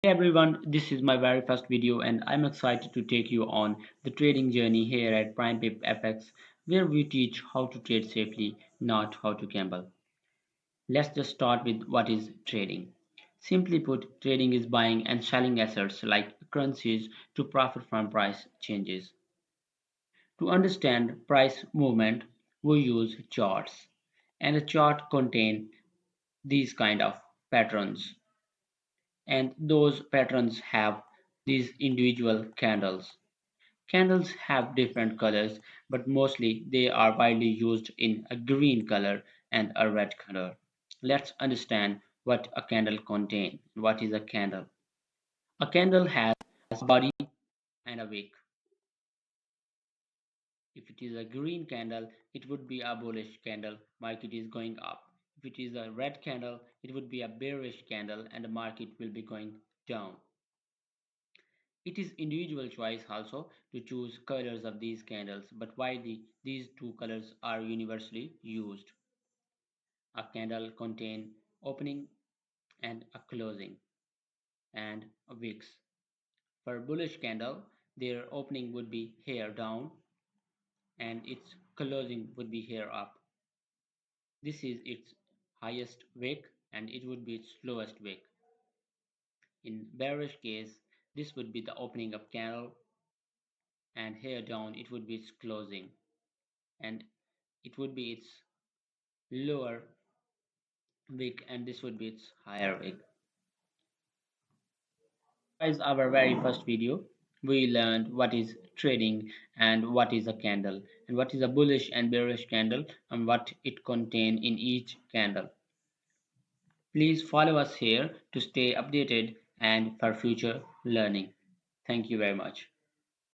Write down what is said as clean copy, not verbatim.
Hey everyone, this is my very first video and I'm excited to take you on the trading journey here at PrimeFX where we teach how to trade safely, not how to gamble. Let's just start with what is trading. Simply put, trading is buying and selling assets like currencies to profit from price changes. To understand price movement, we use charts and a chart contains these kind of patterns and those patterns have these individual candles. Candles have different colors, but mostly they are widely used in a green color and a red color. Let's understand what a candle contains. What is a candle? A candle has a body and a wick. If it is a green candle, it would be a bullish candle, market is going up. If it is a red candle, it would be a bearish candle and the market will be going down. It is individual choice also to choose colors of these candles, but why these two colors are universally used. A candle contain opening and a closing and a wicks. For bullish candle, their opening would be here down and its closing would be here up. This is its highest wick and it would be its lowest wick. In bearish case, this would be the opening of candle and here down it would be its closing and it would be its lower wick and this would be its higher wick. Guys, our very first video we learned what is trading and what is a candle and what is a bullish and bearish candle and what it contain in each candle. Please follow us here to stay updated and for future learning. Thank you very much.